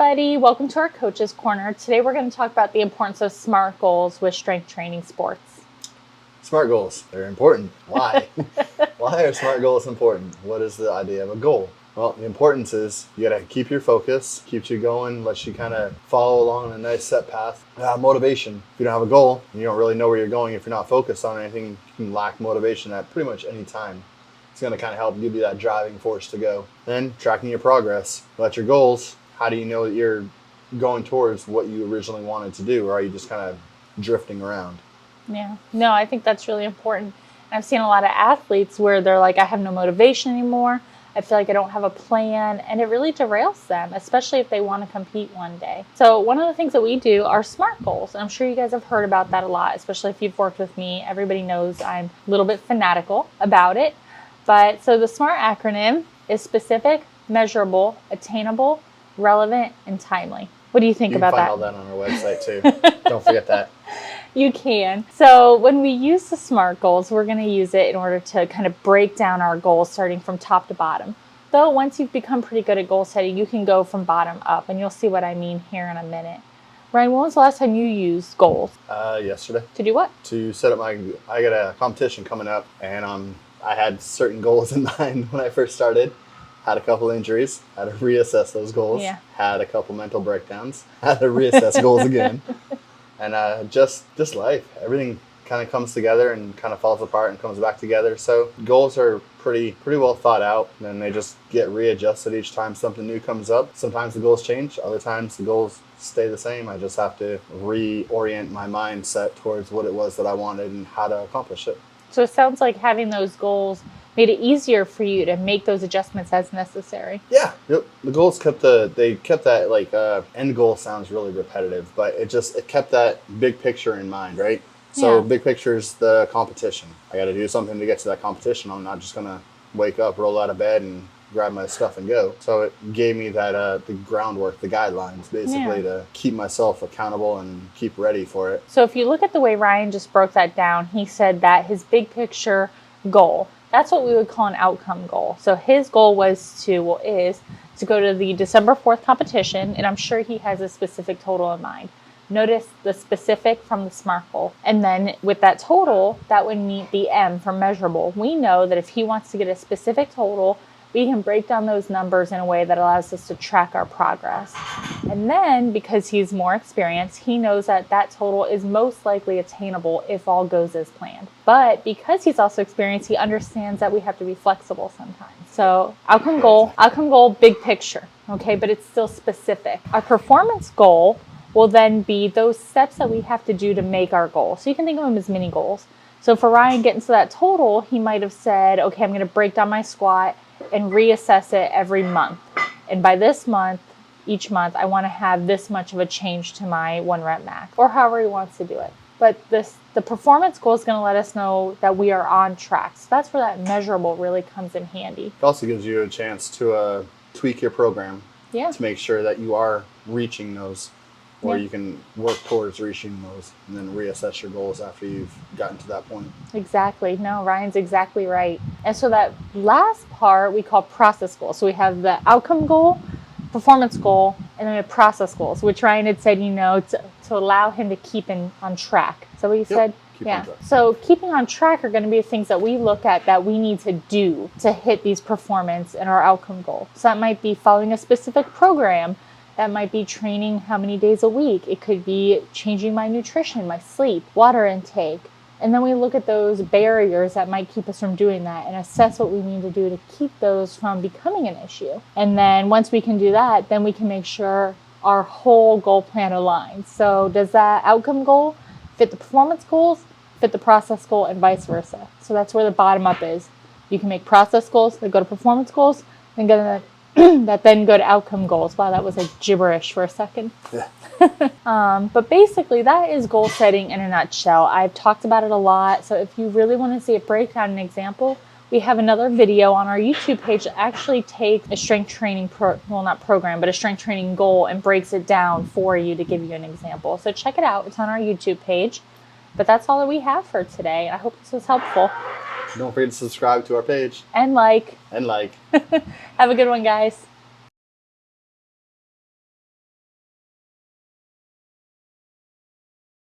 everybody, welcome to our Coach's Corner. Today we're going to talk about the importance of SMART goals with strength training sports. SMART goals, they're important. Why? Why are SMART goals important? What is the idea of a goal? Well, the importance is you got to keep your focus, keeps you going, lets you kind of follow along a nice set path. Motivation. If you don't have a goal, you don't really know where you're going. If you're not focused on anything, you can lack motivation at pretty much any time. It's going to kind of help give you that driving force to go. Then tracking your progress. Let your goals. How do you know that you're going towards what you originally wanted to do, or are you just kind of drifting around? Yeah, no, I think that's really important. I've seen a lot of athletes where they're like, I have no motivation anymore. I feel like I don't have a plan, and it really derails them, especially if they want to compete one day. So one of the things that we do are SMART goals. And I'm sure you guys have heard about that a lot, especially if you've worked with me. Everybody knows I'm a little bit fanatical about it. But so the SMART acronym is specific, measurable, attainable, relevant, and timely. What do you think about that? You can find all that on our website too. Don't forget that. You can. So when we use the SMART goals, we're going to use it in order to kind of break down our goals starting from top to bottom. Though once you've become pretty good at goal setting, you can go from bottom up, and you'll see what I mean here in a minute. Ryan, when was the last time you used goals? Yesterday. To do what? To set up I got a competition coming up, and I had certain goals in mind when I first started. Had a couple injuries, had to reassess those goals. Yeah. Had a couple mental breakdowns, had to reassess goals again. And just life. Everything kind of comes together and kind of falls apart and comes back together. So goals are pretty well thought out, and they just get readjusted each time something new comes up. Sometimes the goals change, other times the goals stay the same. I just have to reorient my mindset towards what it was that I wanted and how to accomplish it. So it sounds like having those goals made it easier for you to make those adjustments as necessary. Yeah, yep. The goals kept that end goal sounds really repetitive, but it kept that big picture in mind, right? So Yeah. Big picture is the competition. I got to do something to get to that competition. I'm not just gonna wake up, roll out of bed, and grab my stuff and go. So it gave me that the groundwork, the guidelines, basically, to keep myself accountable and keep ready for it. So if you look at the way Ryan just broke that down, he said that his big picture goal, that's what we would call an outcome goal. So his goal is to go to the December 4th competition, and I'm sure he has a specific total in mind. Notice the specific from the SMART goal. And then with that total, that would meet the M for measurable. We know that if he wants to get a specific total, we can break down those numbers in a way that allows us to track our progress. And then, because he's more experienced, he knows that that total is most likely attainable if all goes as planned. But because he's also experienced, he understands that we have to be flexible sometimes. So outcome goal, big picture, okay? But it's still specific. Our performance goal will then be those steps that we have to do to make our goal. So you can think of them as mini goals. So for Ryan getting to that total, he might have said, okay, I'm going to break down my squat and reassess it every month. And by this month, each month, I want to have this much of a change to my 1 rep max, or however he wants to do it. But the performance goal is going to let us know that we are on track. So that's where that measurable really comes in handy. It also gives you a chance to tweak your program to make sure that you are reaching those, or you can work towards reaching those and then reassess your goals after you've gotten to that point. Exactly. No, Ryan's exactly right. And so that last part we call process goals. So we have the outcome goal, performance goal, and then we have process goals, which Ryan had said, to allow him to keep on track. So what you said? On track. So keeping on track are going to be things that we look at that we need to do to hit these performance and our outcome goal. So that might be following a specific program. That might be training how many days a week. It could be changing my nutrition, my sleep, water intake. And then we look at those barriers that might keep us from doing that and assess what we need to do to keep those from becoming an issue. And then once we can do that, then we can make sure our whole goal plan aligns. So does that outcome goal fit the performance goals, fit the process goal, and vice versa? So that's where the bottom up is. You can make process goals that go to performance goals, and go to that then go to outcome goals. Wow, that was like gibberish for a second. Yeah. But basically, that is goal setting in a nutshell. I've talked about it a lot. So if you really want to see a breakdown and example, we have another video on our YouTube page that actually takes a strength training a strength training goal and breaks it down for you to give you an example. So check it out. It's on our YouTube page. But that's all that we have for today. I hope this was helpful. Don't forget to subscribe to our page. And like. And like. Have a good one, guys.